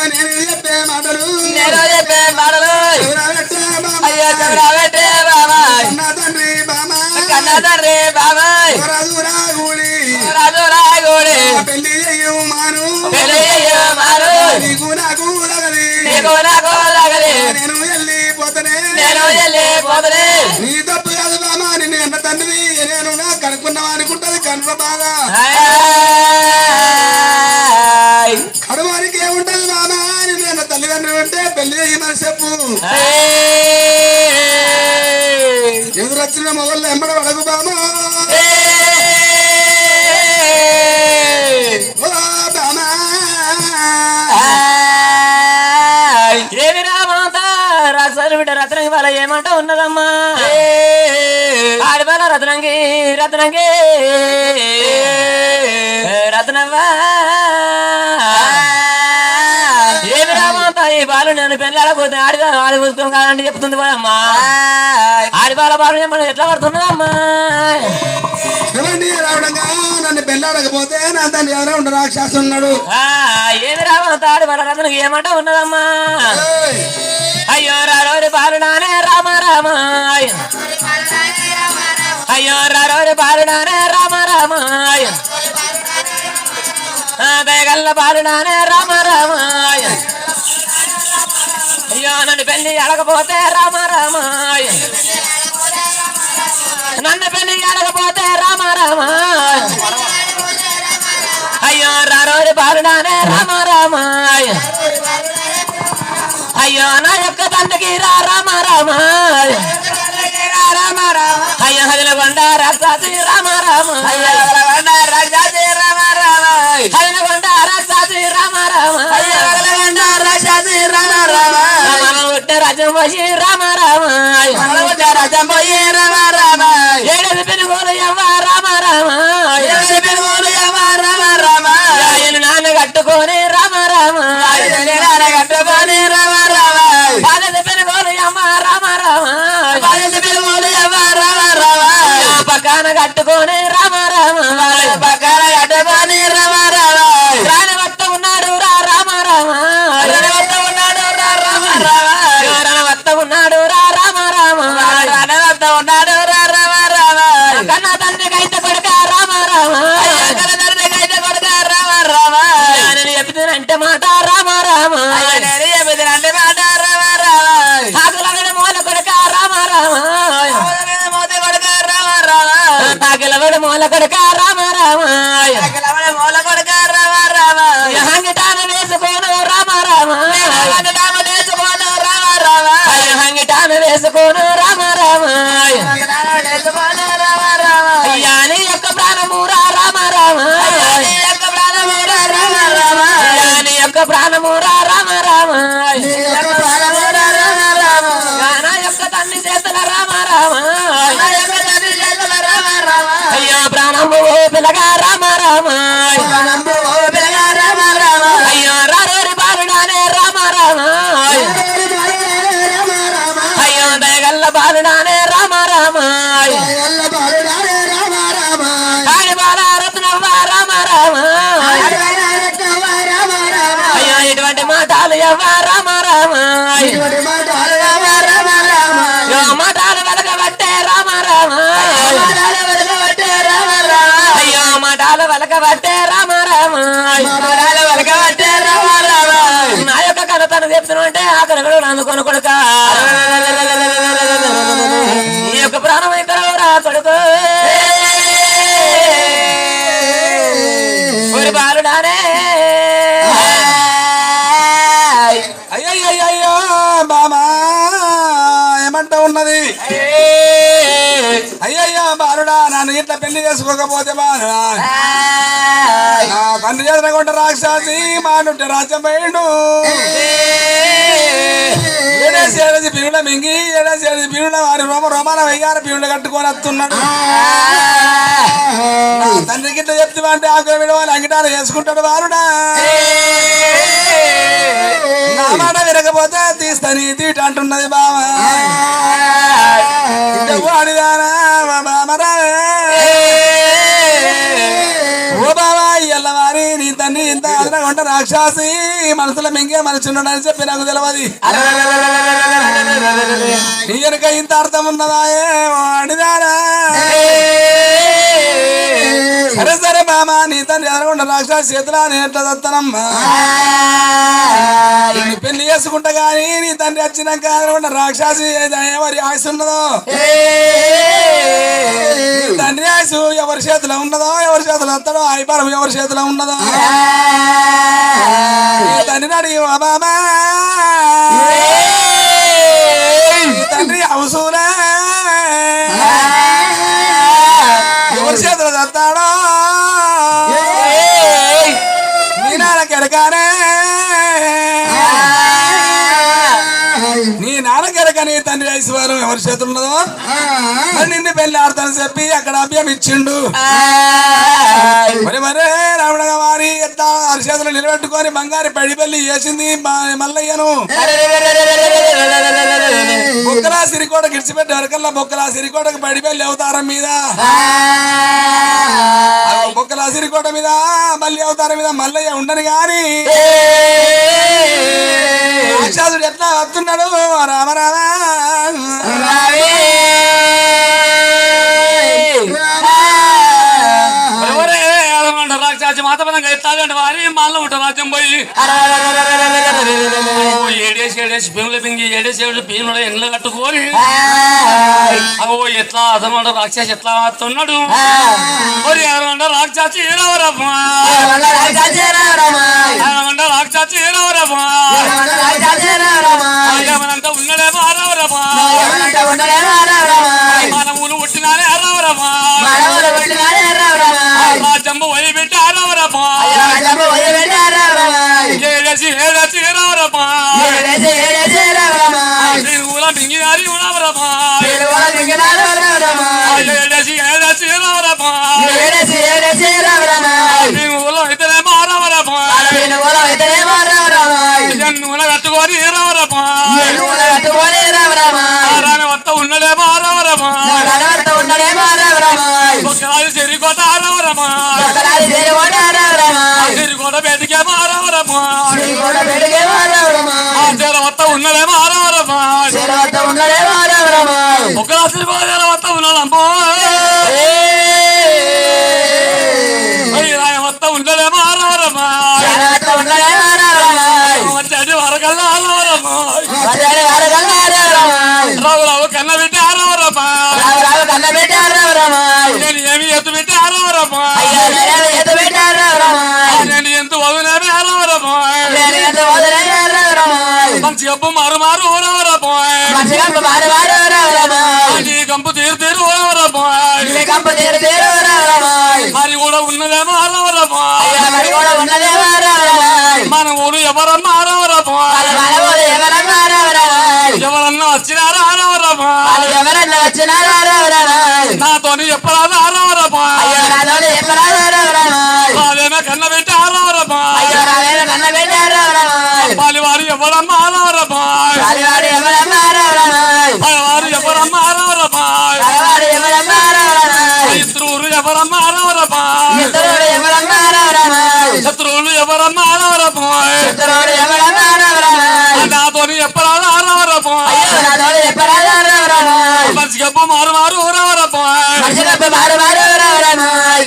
నేను చెప్పే మాటలు అయ్యో చెబురాబెట్టే బాబాయ్ కన్నా తండ్రి బాబాయ్ రాజు రాగోడి పెళ్లి మాను మారు నీకు నాకు నీకు నాకు తగలి నేను వెళ్ళిపోతానే నీ తప్పు కాదు బామా నిన్ను ఎంత తండ్రి నేను కనుక్కున్నావా అనుకుంటది కనుక బాగా కడువానికి ఏముంటది బామా నిన్ను ఎంత తల్లిదండ్రులు అంటే పెళ్లి చేయమని చెప్పు ఎదురొచ్చిన మొగళ్ళు ఎంబడ పడకు బామా ఏమి రామాత రాసాలు బిడ్డ రత్నంగి వాళ్ళ ఏమంట ఉన్నదమ్మా ఆడిపాల రత్నంగి రత్నవ్వా ఏమి రామాత ఈ బాలు నేను పెళ్ళాడకపోతే ఆడి పుస్తకం కాదంటే చెప్తుంది పోయమ్మా ఆడిపాల బాలు ఏమన్నా ఎట్లా పడుతున్నదమ్మా నన్ను పెళ్ళాడకపోతే నా తండ్రి ఎవరో ఉండ రాక్షసు ఉన్నాడు ఏమి రామాత ఆడిపాల రత్నంగి ఏమంట ఉన్నదమ్మా అయ్యో రారోరి బాలుడానే రామ అయ్యో రారోరి బాలుడానే రామ దయగల్ల బాలుడానే రామ అయ్యో నన్ను పెళ్లి అడగపోతే రామ నన్ను పెళ్లి అడగపోతే రామ అయ్యో రారోరి బాలుడానే రామ అయ్యో నా యొక్క తండ్రికి రామ అయ్యో హదిలగొండ రాక్షసి రామ హదిలగొండ రాక్షసి రామ రాజ్యం పోయి రామ ఏడు పెనుగోలు ఎవ్వ రామ నాన్న కట్టుకొని రామ కట్టుకొని బాలద పెనుగోలు ఎవ్వ రామ పక్కన కట్టుకొని రామ పక్కన కట్టుకొని రామ రాణవత్త ఉన్నాడు రామ రణవత్త ఉన్నాడు రణవత్త ఉన్నాడు రామ రణవత్త ఉన్నాడు రామ కన్నా తండ్రికైతే కొడుక రామ కన్న తండ్రికైతే కొడుక రామ నేను చెప్తానంటే మాట రామ నేను చెప్తానంటే మాట రామ ఆకులగడ మూల కొడుక రామ మోత కొడుక రామ ఆకులగడ మూల కొడుక రామ మూల కొడుక రామ హంగిటాన వేసుకోను రామ హంగిటాన వేసుకోను రామ హంగిటాన వేసుకోను రామ యాని యొక్క ప్రాణమూరా రామ యొక్క ప్రాణమూరా రామ యాని యొక్క ప్రాణమూరా రామ నా యొక్క తండ్రి చేతుల రామ అయ్యో ప్రాణము పిల్లగా రామ అయ్యో రారోరి బాలుడానే రామ అయ్యో దయగల్ల బాలుడానే రామ ఆడి బాల రత్నవ్వ రామ అయ్యో ఇటువంటి మాటలు ఎవ్వ రామ మాటలు వెలకబట్టే రామ అయ్యో మాటలు వెలకబట్టే రామ నా యొక్క కథను చెప్తున్నా అంటే ఆఖరి కూడా అందుకొని కొడుక ఈ యొక్క ప్రాణం ఇక్కడ రా కొడుకు బాలుడానే అయ్యో బామా ఏమంటా ఉన్నది అయ్యయ్యా బాలుడా నన్ను ఇట్లా పెళ్లి చేసుకోకపోతే బాలుడా నా తండ్రి చేతనకుంట రాక్షసి మానుంటే రాజ్యం పోయిండు ఏడేసి పిరుడ మింగి ఏడేసి పిరుడ వారి రోమాన వెయ్యారు పిరుడు కట్టుకొని వస్తున్నాడు తండ్రికి ఇట్లా చెప్తా అంటే ఆకులు విడవాలి అంగిటాలు వేసుకుంటాడు బాలుడా నా మాట వినకపోతే తీస్తాని తీట అంటున్నది బావా వాడిదానా బామరా ఓ బావా ఎల్లవారి నీ తండ్రి ఇంత అదనగొంట ఎదరగొండ రాక్షసి మనసులో మింగే మనుషున్నాడని చెప్పి నాకు తెలియదు. ఈయనక ఇంత అర్థం ఉన్నదాయే అడిదారా. సరే సరే బామా నీ తండ్రి ఎదరగొండ రాక్షసి చేతులా ఎట్లా దత్తనమ్మా పెళ్లి చేసుకుంటా గాని నీ తండ్రి వచ్చినాక ఎదరగొండ రాక్షసి ఎవరి ఆశ ఉన్నదో తండ్రి ఆశ ఎవరి చేతిలో ఉన్నదో ఎవరి చేతిలో వస్తాడో ఆయిపారం ఎవరి చేతిలో ఉన్నదో తండ్రిని అడిగి బాబా తండ్రి అవసూరా ఎవరి చేతిలో వస్తాడో నీ నాన్న కెరకానే నీ నాన్న కెరక నీ తండ్రి ఐశ్వర్యం ఎవరి చేతులు ఉన్నదో మరి నిన్ను పెళ్లి ఆడతానని చెప్పి అక్కడ అభ్యం ఇచ్చిండు. మరి మరే రావణగా వారి చేతులు నిలబెట్టుకొని బంగారు పెళ్లి పెళ్లి చేసింది మల్లయ్యను. బొక్కలా సిరికోట గిడిచిపెట్టి వరకల్లా బొక్కలా సిరికోటకు పడి పెళ్లి అవతారం మీద బొక్కలా సిరికోట మీద మళ్ళీ అవతారం మీద మల్లయ్య ఉండని గాని రాక్షసుడు ఎట్లా వస్తున్నాడు రామ రామ రాక్షసి మాతపదంగా ఎత్తాలంటే వారి మళ్ళీ ఉంటారు రాజ్యం పోయి ఏడేసి భీముల పింగి ఏడేసి భీములు ఎండ్లు కట్టుకొని అగో ఎట్లా అదనమాట రాక్షసి ఎట్లా వస్తున్నాడు మరి ఎవరన్నా రాక్షసి ఏరవరమ్మా రాక్షసి ఏరవరమ్మా మనంతా ఉన్నడేమో అరవరమ్మా మనములు పుట్టినానే అరవరమ్మా రాజ్యము వదిలిపెట్టి అరవరమ్మా ఏడేసి ఏరవరమ్మా మింగినారి ఉడవరమ్మా ఏడేసి ఏరవరమ్మా ఊళ్ళో అయితేనేమో అరవరమ్మా నూనె కట్టుకొని ఏరవరమ్మా వత్త ఉన్నడేమో అరవరమ్మా ఒకసారి చెరికోట అరవరమ్మా చెరికోట బయటికేమో అరవరమ్మా వత్త ఉన్నడేమో అరవరమ్మా ఒక రాత్రి వత్త ఉన్నాడమ్మో వత్త ఉండలేమో అరవరమ్మా వచ్చాడు వరకల్లా అరవరమ్మా రావు కన్న పెట్టి అరవరమ్మా నేను ఏమి ఎత్తు పెట్టి అరవరమ్మా నేను ఎంత వదిలేమి అరవరమ్మా మంచి గప్పు మారు మారు ఊరవరమ్మా నీ కంపు తీరు తీరు ఊరవరమ్మా మరి కూడా ఉన్నదేమో అరవరమ్మా మన ఊరు ఎవరన్నా అరవరమ్మా ఎవరన్నా వచ్చినారా అరవరమ్మా నాతోని ఎప్పరాదా అరవరమ్మా వాళ్ళేనా కన్న పెట్టి అరవరమ్మా వాళ్ళ వారు ఎవరమ్మా అరవరమ్మా వారు ఎవరమ్మా అరవరమ్మా శత్రువులు ఎవరమ్మా అరవరమ్మా శత్రువులు ఎవరమ్మా అరవరమ్మా నాతోని ఎప్పరాదా అరవరమ్మా మంచి గప్పు మారు మారు ఊరవరమ్మా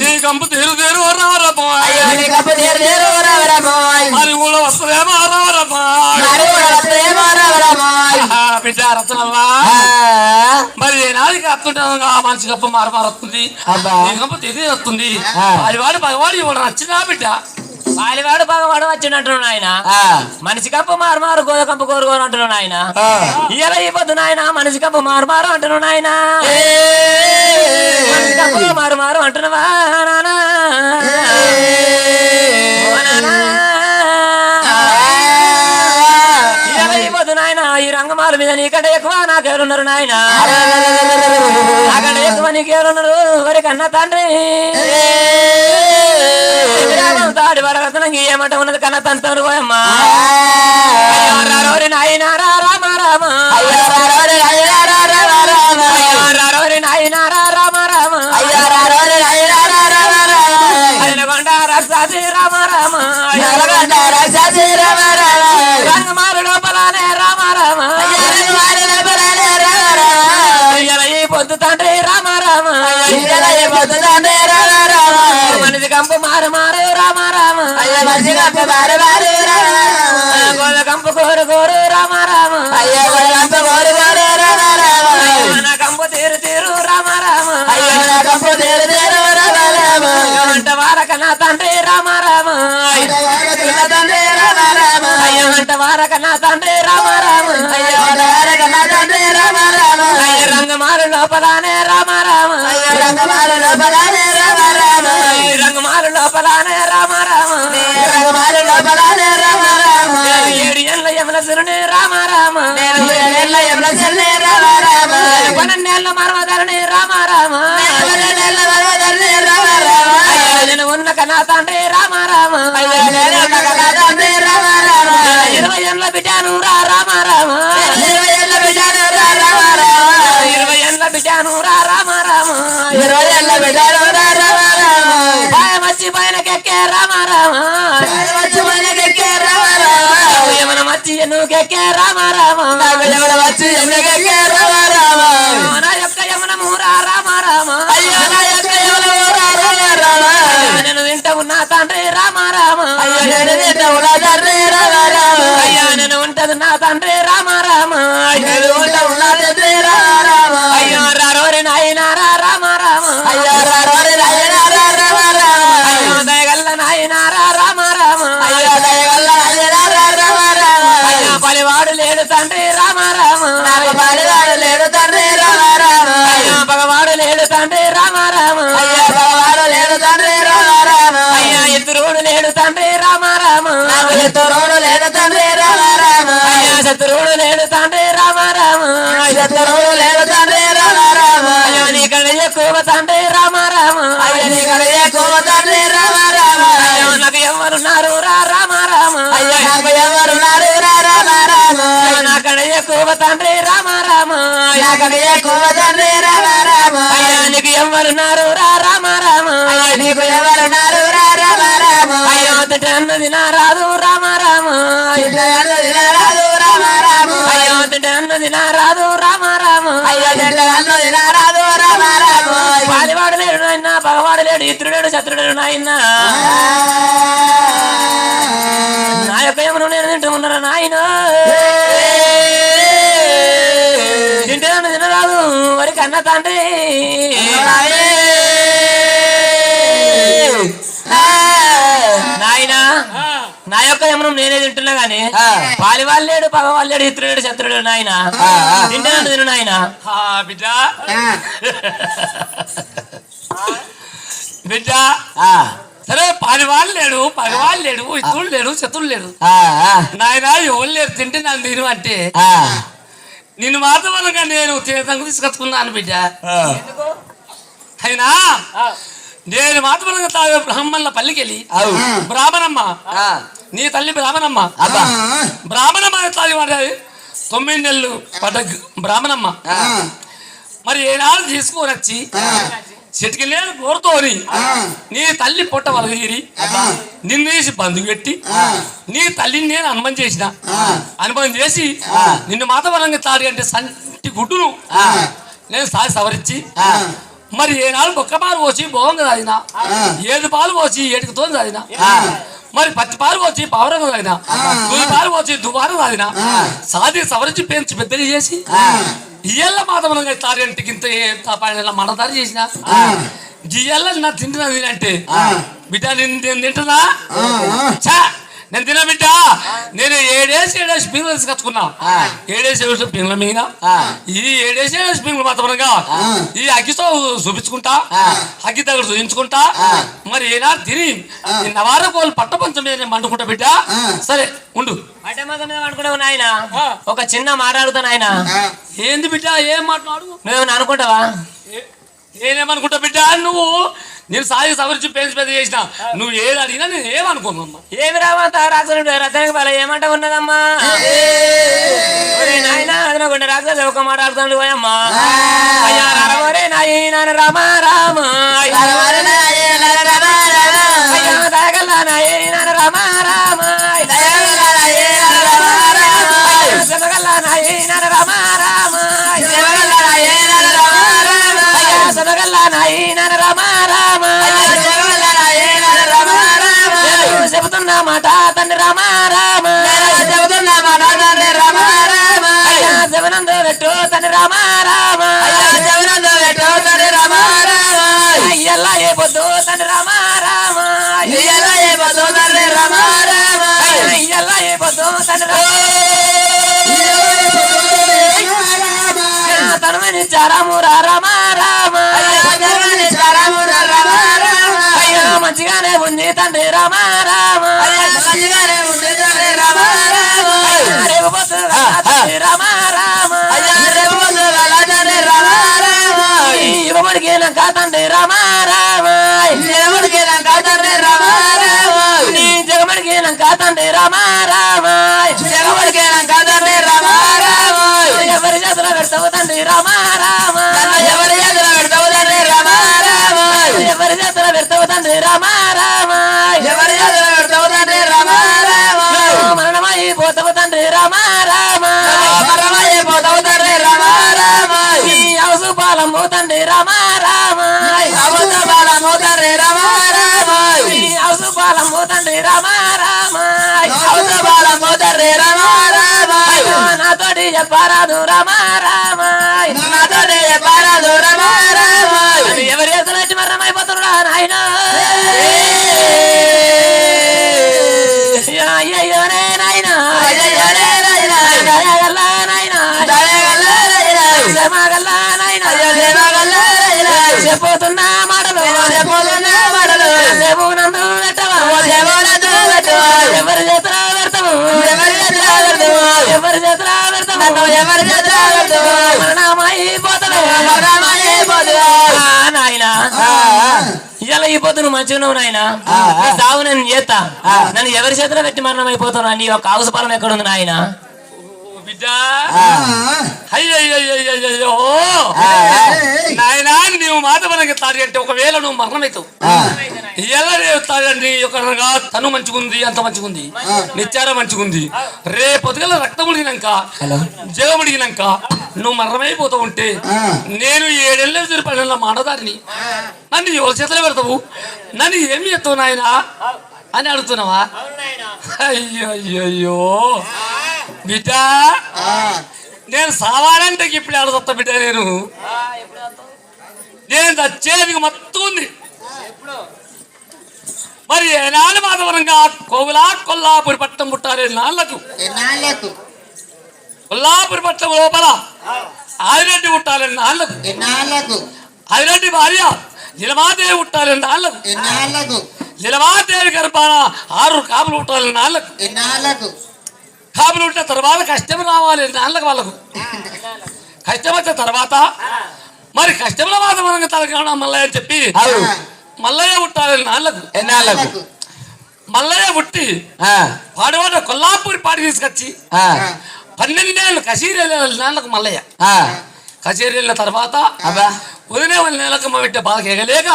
నీ కంపు తీరు తీరు ఊరవరమ్మా మరి ఊళ్ళో వస్తుందేమో అరవరమ్మా బిడ్డ రత్నల్లా మరి నాదికి వస్తుంటాం మనిషి గప్ప మారు మారు వస్తుంది నీ కంపు తీరి వస్తుంది వాడివాడు భగవాడు ఇవాడు నచ్చినా బిడ్డ పాలివాడు పగవాడు వచ్చినట్టు ఆయన మనిషి కప్పు మారు మారు గోద కంపు కోరుకోరు అంటున్నాడు ఆయన ఇలా ఈ పొద్దు నాయన మనిషి కప్పు మారు మారు అంటున్నాడు ఆయన మనిషి కప్పు మారు మారు అంటున్నావా నానా నాయన ఈ రంగమాల మీద నీకంటే ఎక్కువ నాకెవరున్నారు నాయన నాకంటే ఎక్కువ నీకెవరున్నారు వరి కన్నా తండ్రి తాడి వరగతనం ఏమంట ఉన్నది కన్నా తంతారు పోయమ్మా నాయన రామ రామ నాయన రామ రామ రాక్షసి రామ రామ రంగమారు లోపలనే రామ రామ ఈ పొద్దు తండ్రి రామ రామ మనిషి కంపు మారు మారు రామ రామ గోద కంపు కోరు కోరు రామ రామ నా కంపు తీరు తీరు రామ రామ వంట వారక నా తండ్రి రామ రామ అయ్య వంట వారక నా తండ్రి రామ రామ రంగమారు లోపలనే రామ రామ రంగమారు లోపలనే రామ రామ ఏడు ఏళ్ళ యమున సురుని రామ రామ పన్నెండేళ్ళ మరమధరణి రామ రామ నేను ఉన్న కన్నా తండ్రి రామ రామ 20 ఏళ్ళ బిడ్డను రామ రామ 20 ఏళ్ళ బిడ్డను రామ రామ మచ్చి పైన కెక్కే రామ రామ యమన మచ్చి ఎన్నుకెక్కే రామ రామ నా యొక్క యమున మూరా రామ రామ నేను వింట ఉన్నా తండ్రి రామ రామ అయ్యా నేను ఉంటది నా తండ్రి రామ రామ అయ్యో రారోరి నాయనారా రామ రామ అయ్యో దయగల్ల నాయనారా రామ రామ అయ్యా పలివాడు లేడు తండ్రి రామ రామ అయ్యా పగవాడు లేడు తండ్రి రామ రామ అయ్యా ఎత్తురోడు లేడు తండ్రి రామ రామ అయ్యా శత్రువుడు లేడు తండ్రి రామ రామ అయ్యా నీ కడ ఎక్కువ తండ్రి రామ రామ అయ్యా నాకు ఎవరున్నారు రామ రామ నా కడ ఎక్కువ తండ్రి రామ రామ అయ్యా నీకు ఎవరున్నారు రామ రామ అయ్యో తిట్టన్నది నా రాదు రామ రామ అయ్యో తిట్టన్నది నా రాదు రామ రామ పాలివాడు లేడు నాయన పగవాడు లేడు ఇతరుడు శత్రుడు నాయన నా యొక్క ఏమను నేను తింటూ ఉన్నారా నాయన తింటే తినరాదు వరి కన్న తండ్రి నాయన నా యొక్క యమనం నేనే తింటున్నా గాని పాలివాళ్ళు లేడు పగవాళ్ళు లేడు ఇతరుడు శత్రుడు నాయన తింటే తిను నాయన బిడ్డ బిడ్డ సరే పాలివాళ్ళు లేడు పగవాళ్ళు లేడు ఇతరులు లేడు శత్రులు లేడు నాయన ఎవరు లేరు తింటే నన్ను తిను అంటే నిన్ను మాత్రమనగా నేను తీర్థంగా తీసుకొచ్చుకున్నాను బిడ్డ అయినా నేను మాత్రమనగా తాగే బ్రాహ్మణుల పల్లికెళ్ళి బ్రాహ్మణమ్మ నీ తల్లి బ్రాహ్మణమ్మ బ్రాహ్మణమ్మ తాగి పడ్డది 9 నెలలు పడ్డ బ్రాహ్మణమ్మ మరి ఏనాడు తీసుకొని వచ్చి చెట్టుకి లేదు కోరుతోని నీ తల్లి పొట్ట వలగీరి నిన్నేసి బంధు పెట్టి నీ తల్లిని నేను అనుభవం చేసిన అనుభవం చేసి నిన్ను మాతవరంగా తాడి అంటే సంటి గుడ్డును నేను సాగి సవరించి మరి ఏనాడు ఒక్క పాలు పోసి భోగంగా తాగిన 7 పాలు పోసి 7తో తాగిన మరి 10 పాలు పోసి పవరంగా తాగిన 2 పాలు పోసి దుబారం తాగిన సాది సవరించి పెంచి పెద్దలు చేసి ఇయ్యల్ల మాతవరంగా తాడి అంటే ఇంత మనదారి చేసిన గియ్యల్ల నా తింటున్నది అంటే బిడ్డ నేను తింటున్నా నేను తిన బిడ్డ నేను 7 పింగులు తీసుకొచ్చుకున్నా 7 పింగుల మీద ఈ 7 పింగులు మాత్రమనగా ఈ అగ్గితో చూపించుకుంటా అగ్గి దగ్గర చూపించుకుంటా మరి ఏనాడు తిని నవార కోళ్ళు పట్టపంచం మీద మండుకుంటా బిడ్డ సరే ఉండు అంటే మాత్రం అనుకుంటావు నాయన ఒక చిన్న మాట్లాడుతా నాయన ఏంది బిడ్డ ఏం మాట్లాడు నువ్వేమన్నా అనుకుంటావా నేనేమనుకుంటా బిడ్డ నువ్వు నేను సాగి సవరించి పెంచి పెద్ద చేసిన నువ్వు ఏది అడిగినా నేను ఏమనుకోనమ్మా ఏమి రావంత రాక్షసుడు రథానికి బల ఏమంట ఉన్నదమ్మా నాయన అదనకుండా రాక్షసు ఒక మాట ఆడుతున్నాడు పోయమ్మా అయ్యా రమరే నాయన రామ రామ అయ్యా దయగల్ల నాయన రామ రామ శివగల్ల నాయన రామ రామ శివగల్ల నాయన రామ రామ శివగల్ల నాయన రామ రామ శివగల్ల నాయన రామ రామ చెబుతున్న మాట తండ్రి రామ రామ చెబుతున్న మాట తండ్రి రామ రామ శివనందు పెట్టు తండ్రి రామ రామ శివనందు పెట్టు తండ్రి రామ రామ అయ్యల్లా ఏ పొద్దు తండ్రి రామ రామ ఇయ్యలా ఏ పొద్దు తండ్రి రామ రామ అయ్యల్లా ఏ పొద్దు తండ్రి రామ తనమని చారాము రామ రామ అయ్యా మంచిగానే ఉంది తండ్రి రామ రామ రేపు పొద్దు తండ్రి రామ రామ ఇవ్వబడికి లంక తండ్రి రామ రామ నీ జగమడికి లంక తండ్రి రామ రామ ఎవరి చేతుల పెడతావు తండ్రి రామ రామ ఎవరి చేతుల పెడతావు తండ్రి రామ రామ మరణమైపోతావు తండ్రి రామ రామ నీ అవసు పాలము తండ్రి రామ రామ నీ అవసు పాలము తండ్రి రామ రామ నాతోటి చెప్పరాదు రామ రామ ఎవరి చేతులైతే మరణమైపోతున్నా నాయన అయ్యయ్యోనే నాయన దయగల్లా నాయన క్షమగల్లా నాయన చెప్పుతున్నా మాటలు చెప్పునందు పెట్టవా ఎవరి చేతుల పెడతావు ఎవరి చేతుల పెడతావు మరణమైపోతావు నాయన ఇలా ఈ పొద్దు నువ్వు మంచిగా నువ్వు నాయన సాగు నేను చేస్తా నన్ను ఎవరి చేతిలో పెట్టి మరణం అయిపోతున్నా నీ యొక్క అవసరం ఎక్కడ ఉంది నాయన బిడ్డ అయ్యో నాయనా నీవు మాట మనకి తాడి ఒకవేళ నువ్వు మరణమవుతావు ఎలా తాడండి ఒక తను మంచిగుంది అంత మంచిగుంది నిత్యార మంచిగుంది రేపొద్దుగల రక్తం ఉడిగినాక జగం ఉడిగినాక నువ్వు మరణమైపోతూ ఉంటే నేను 7 ఏళ్ళ తిరుపతిలో మానదారిని నన్ను ఎవరి చేతిలో పెడతావు నన్ను ఏమి చేస్తావు నాయన అని అడుగుతున్నావా అయ్యో అయ్యో బిడ్డ నేను సావాలంటే ఇప్పుడు ఆడుతా బిడ్డ నేను చచ్చేది మొత్తం ఉంది మరి ఏనాడు మాధవరంగా కొల్లాపురి పట్టణం పుట్టారే నాళ్లకు కొల్లాపురి పట్టణం లోపల ఆదిరెడ్డి పుట్టాలని నాళ్లకు ఆదిరెడ్డి భార్య నిలమాదేవి పుట్టాలని నాళ్లకు నిలమాదేవి గర్భాన 6 కాపులు పుట్టాలని నాళ్లకు కాపులు ఉంటే తర్వాత కష్టం రావాలి నాళ్ళకు వాళ్ళకు కష్టం వచ్చిన తర్వాత మరి కష్టంలో మాధవరంగా తలకాడ మల్లయ్య అని చెప్పి మల్లయ్య పుట్టాలని నాళ్ళకు మల్లయ్య పుట్టి పాడవాడ కొల్లాపూరి పాడి తీసుకొచ్చి 12 ఏళ్ళు కచేరీ వెళ్ళాలి నాళ్ళకు మల్లయ్య కచేరీ వెళ్ళిన తర్వాత వదిలే వాళ్ళ నెలకు పెట్టే బాధ ఎగలేక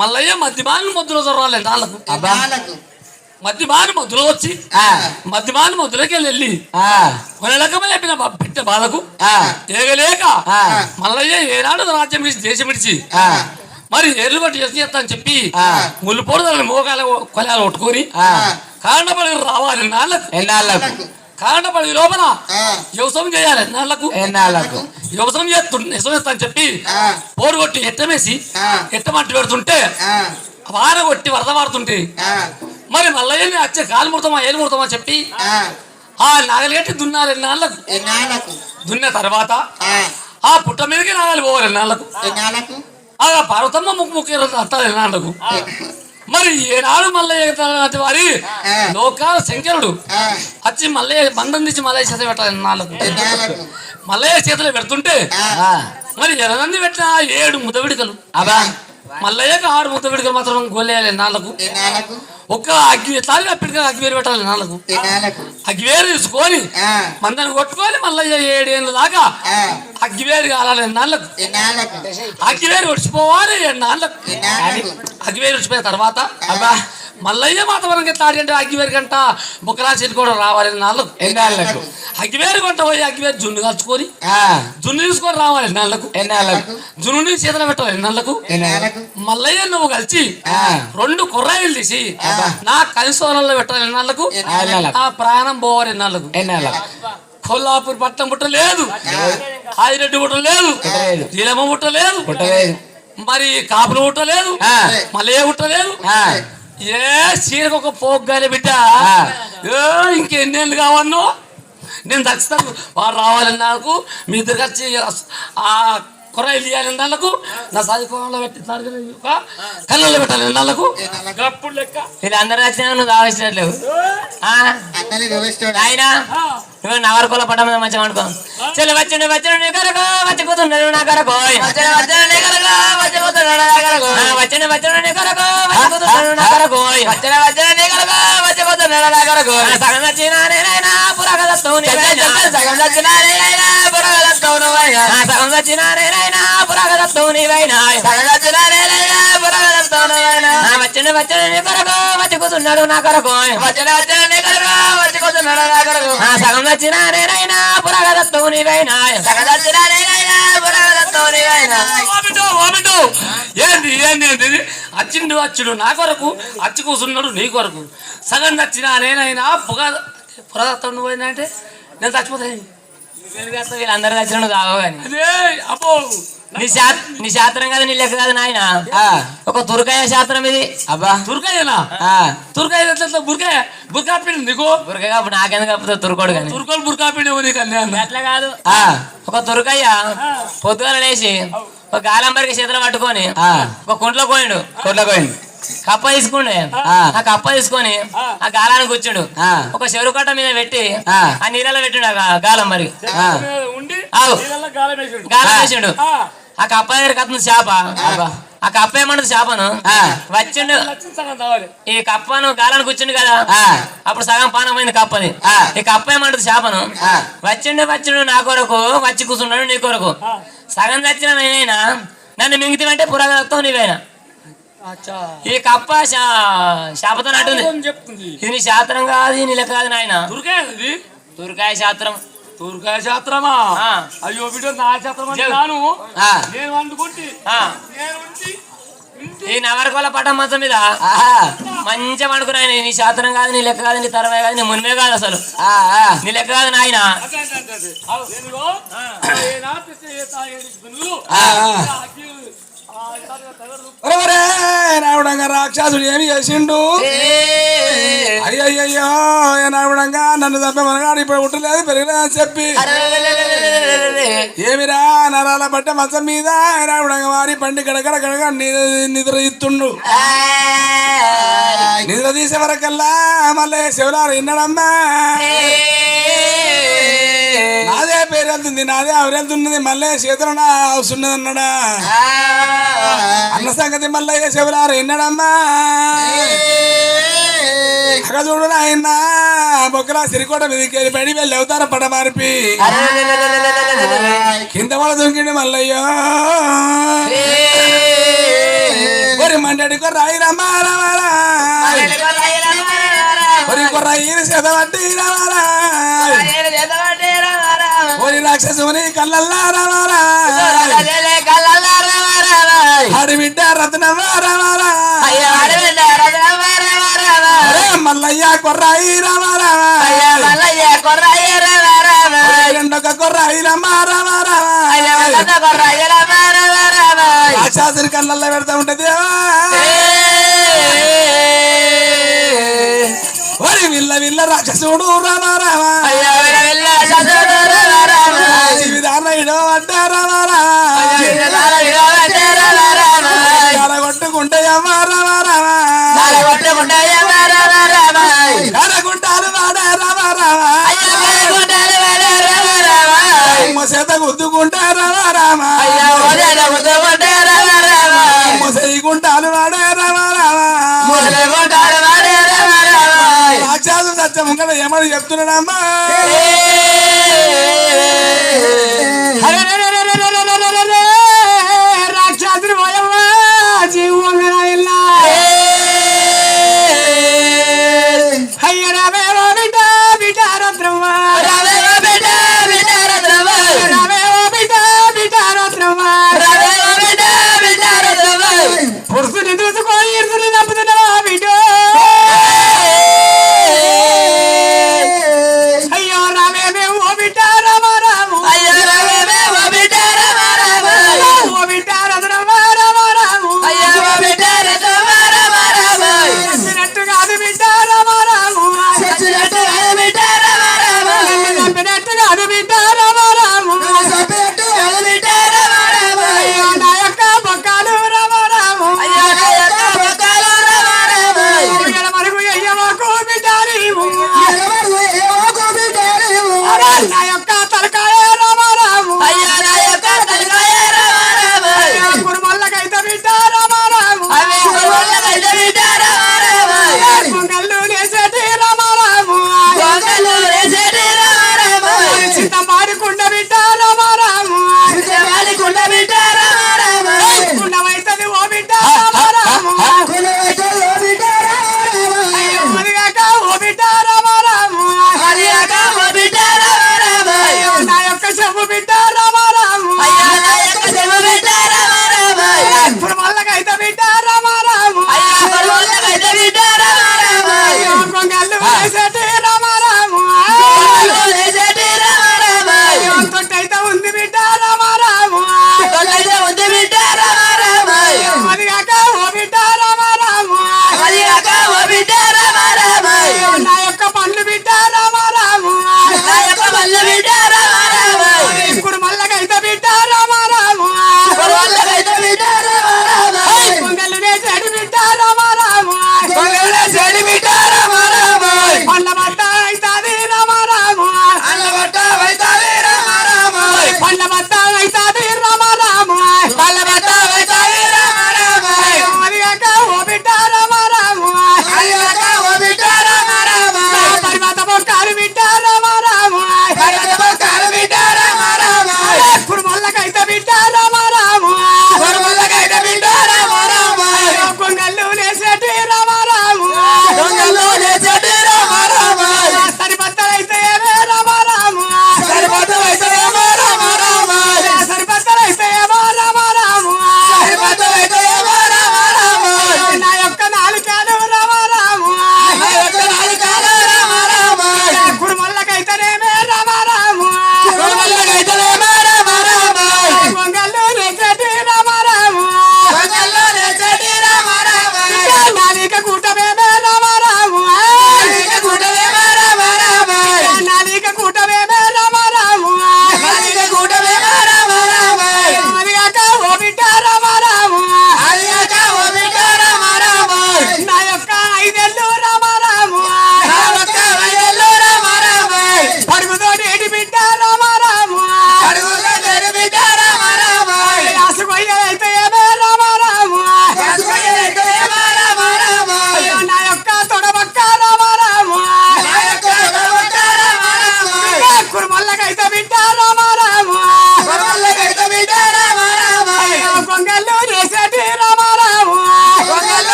మల్లయ్య మధ్యమాన ముద్దులో దొరవాలి నాళ్ళకు మధ్యమాన ముద్దులో వచ్చి మధ్యమాన ముద్దులకి వెళ్ళి కొనలకమ చెప్పిన పెట్టే బాధకు ఎగలేక మల్లయ్య ఏనాడు రాజ్యం విడిచి దేశం విడిచి మరి ఎర్లు బట్టి చేస్తా అని చెప్పి ముళ్ళుపోడు మోకాల కొలాలు కొట్టుకొని కాండపడి రావాలి నాళ్ళకు కాండపడి లోపల వ్యవసాయం చేయాలి నాళ్ళకు వ్యవసాయం చేస్తా అని చెప్పి పోరు కొట్టి ఎట్టమేసి ఎట్టమట్టి పెడుతుంటే వాన కొట్టి వరద వాడుతుంటే మరి మల్లయ్యని వచ్చే కాలు ముడతామా ఏలు ముడతామా చెప్పి ఆ నాగలిగట్టి దున్నాలి నాళ్ళకు దున్న తర్వాత ఆ పుట్ట మీదకి నాగలి పోవాలి నాళ్ళకు ఆ పర్వతమ్మ ముక్కు అంటారు నాళ్ళకు మరి ఏనాడు మల్లయ్య వారి లోకాల శంకరుడు వచ్చి మల్లయ్య బంధం తీసి మల్లయ్య చేత పెట్టాలి నాళ్ళకు మల్లయ్య చేతిలో పెడుతుంటే మరి ఎర్రనంది పెట్టిన 7 ముద్దవిడికలు మల్లయ్యకు 6 ముద్దవిడికలు మాత్రం గోలేయాలి నాళ్ళకు ఒక్క తాగి అప్పటికే అగ్గివేరు పెట్టాలి నాళ్ళకు అగ్గివేరు తీసుకొని మందని కొట్టుకొని మల్లయ్య 7 ఏళ్ళ దాకా అగ్గివేరు కాలాలి నాళ్ళకు అగ్గివేరు ఒడిచిపోవాలి 7 నాళ్ళకు అగ్గివేరు ఒడిచిపోయిన తర్వాత మల్లయ్య మాతవరం తాడి అంటే అగ్గివేరు గంట బుక్కరా చెట్టు కూడా రావాలి నాళ్ళకు ఎన్నాళ్ళకు అగ్గివేరు గంట పోయి అగ్గివేరు జున్ను కలుచుకొని ఆ, జున్ను తీసుకొని రావాలి నాళ్ళకు ఎన్నాళ్ళకు జున్ను చేతులు పెట్టాలి నాళ్ళకు ఎన్నాళ్ళకు మల్లయ్య నువ్వు కలిసి ఆ. 2 కుర్రాయిలు తీసి నా కనిసోనంలో పెట్టాలి నాళ్ళకు ఎన్నాళ్ళకు ఆ ప్రాణం పోవాలి నాళ్ళకు ఎన్నాళ్ళకు కొల్లాపూర్ పట్టణం పుట్ట లేదు ఆదిరెడ్డి పుట్ట లేదు లేదు. నీలమ్మ పుట్ట లేదు పుట్టలేదు మరి కాపులు పుట్ట లేదు ఆ. మల్లయ్య పుట్ట లేదు ఆ, ఏ చీరకు ఒక పోగ్గాలి బిడ్డ ఆ. ఏ ఇంకెన్నేళ్ళు కావన్నో నేను దక్షిస్తాను వాడు రావాలని నాకు మీ ఇద్దరికి వచ్చి ఆ కొరలు ఇవ్వాలని వాళ్ళకు నా సాధికోణంలో పెట్టి కళ్ళల్లో పెట్టాలి వాళ్ళకు గప్పుడు లెక్క వీళ్ళందరూ వచ్చినా నువ్వు తాగేసినట్లేవు ఆయన ఇవ్వ నవరకొల పడ్డ మీద మంచిగా అనుకో చెల్లి వచ్చిండు వచ్చిండు నీ కొరకు వచ్చి కూతున్నాడు నా కొరకు వచ్చిండు వచ్చిండు నీ కొరకు వచ్చి కూతున్నాడు నా కొరకు సగం వచ్చినా నేనైనా పురాగదత్తం సగం వచ్చినా నేనైనా పురాగదత్తం నీవైనా వచ్చిండు వచ్చిండు నీ కొరకు వచ్చి కూతున్నాడు నా కొరకు సగం వచ్చినా నేనైనా పురాగదత్తం నీవైనా ఏంది ఏంది ఏంది అచ్చిండు అచ్చుడు నా కొరకు అచ్చి కూర్చున్నాడు నీ కొరకు సగం నచ్చినా నేనైనా పురాదత్తం నువ్వైనా అంటే నేను చచ్చిపోతాయి వీళ్ళందరూ వచ్చిన నువ్వు తాగవు కానీ అదే అబ్బో నీ శాస్త్రం కాదు నీ లెక్క కాదు నాయన ఒక తురకాయ శాస్త్రం ఇది అబ్బా తురకాయనా తురకాయ బురకాయ బురకా పిండి నీకు బురకాయ అప్పుడు నాకెందుకు కాకపోతే తురుకోడు కానీ తురకలు బురకా పిండి నీకు అన్నీ అట్లా కాదు ఒక తురకయ్య పొద్దుగాల లేచి ఒక గాలంబరికి చేతులు పట్టుకొని ఒక కుంట్లో పోయిండు కప్ప తీసుకుండే ఆ కప్ప తీసుకొని ఆ గాలానికి కూర్చుండు ఒక చెరువు కట్ట మీద పెట్టి ఆ నీళ్ళలో పెట్టిండు ఆ గాలంబరి ఉండి గాలం వేసిండు ఆ కప్ప దగ్గరికి అతను చేప ఆ కప్ప ఏమంటది చేపను వచ్చిండు ఈ కప్పను గాలానికి కూర్చుండు కదా అప్పుడు సగం పానం అయింది కప్పది ఈ కప్ప ఏమంటది చేపను వచ్చిండు నా కొరకు వచ్చి కూర్చున్నాడు నీ కొరకు సగం చచ్చిన నేనైనా నన్ను మింగితే పురాగదత్తం నీవైనా ఈ కప్ప శాపతో నట్టుంది ఇది నీ శాస్త్రం కాదు నీ లెక్క కాదు నాయన తురకాయ శాస్త్రం తురకాయ శాస్త్రమా అయ్యో బిడ్డ నా శాస్త్రం నాను నేను వండుకుంటే ఈ నవరకోల పటం మంచం మీద మంచిగా పండుకున్నాయన నీ శాస్త్రం కాదు నీ లెక్క కాదు నీ తరవే కాదు నీ మునిమే కాదు అసలు నీ లెక్క కాదు నాయన నావిడంగా రాక్షసుడు ఏమి చేసిండు అయ్యయ్యో నావిడంగా నన్ను తప్పమనగాడు ఇప్పుడు పుట్టలేదు పెరగలేదని చెప్పి ఏమిరా నరాల పట్ట మంచం మీద నావిడంగా వారి పండి గడగడ గడగ నిద్ర ఇస్తుండు నిద్ర తీసే వరకల్లా మళ్ళీ శివరారు విన్నాడమ్మా నాదే పేరు వెళ్తుంది నాదే అవరెళ్తున్నది మళ్ళీ చేతులు అవసరం అన్నాడా అన్న సంగతి మళ్ళీ శివరారు విన్నాడమ్మా అక్కడ చూడు ఆయన బొక్కల సిరికోట మీదకి పడి వెళ్ళి అవుతారు పడ మార్పి కింద వాళ్ళ దొంగిండి మల్లయ్యో ఒరి మండడి కొర్రాయి రమారా ఒరి కొర్రాయి చేతబట్టి రమారా ఒరి రాక్షసుని కళ్ళల్లా రమారా ఆడి బిడ్డ రత్నమా రమారా మల్లయ్య కొర్రాయి రమారా రెండొక కొర్రాయి రమారా రాక్షసుని కళ్ళల్లో పెడతా ఉంటది ఒరి విల్ల విల్ల రాక్షసుడు రమారామా విధాన ఇడో అంట రమారా కొట్టుకుంటే కరగుంటారు వాడే రమారామా చేత గుద్దుకుంటే రమారామా గుంటాలు వాడే రమారామా రాక్షసు సత్యం ముంగడ ఏమని చెప్తున్నాడమ్మా రాక్షసుడు జీవంగా రావే ఓ బిడ్డ బిడ్డ రత్నమ్మ రావే ఓ బిడ్డ బిడ్డ రత్నమ్మ రావే ఓ బిడ్డ బిడ్డ రత్నమ్మ పురుషుని చూసుకో ఇరుసుని నప్పుతున్నావా బిడ్డ అయ్యో రావే ఓ బిడ్డ రామ రాము అయ్యో రావే ఓ బిడ్డ రామ రామ ఓ బిడ్డ రత్నమ్మ రామ రాము అయ్యో ఓ బిడ్డ రత్నమ్మ రామ రామ చచ్చినట్టు కాదు బిడ్డ రామ రాము చచ్చినట్టు రావే బిడ్డ రామ రామ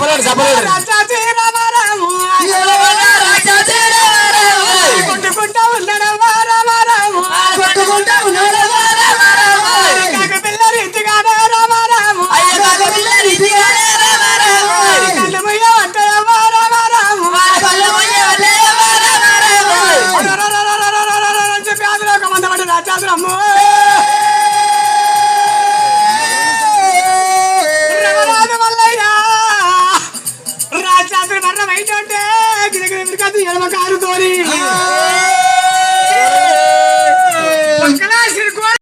సపరేట్ సపరేట్ రాక్షసి రామారాము రాక్షసి రామారావు కొట్టుకుంటా ఉన్నాడు రామారాము కొట్టుకుంటా ఉన్నాడు రామారావు కాక పిల్ల రీతిగానే రామారాము అయ్య కాక పిల్ల రీతిగానే రామారావు కళ్ళు ముయ్య వంటయమ్మ రామారాము కళ్ళు ముయ్య వంటయమ్మ రామారావు చెప్పి అందులో ఒక మంది పడి రాక్షసులమ్ము రామరాజు మల్లయ్య రాక్షసులు మరణం అయితే గిరిగిరి ఎడమ కారుతోని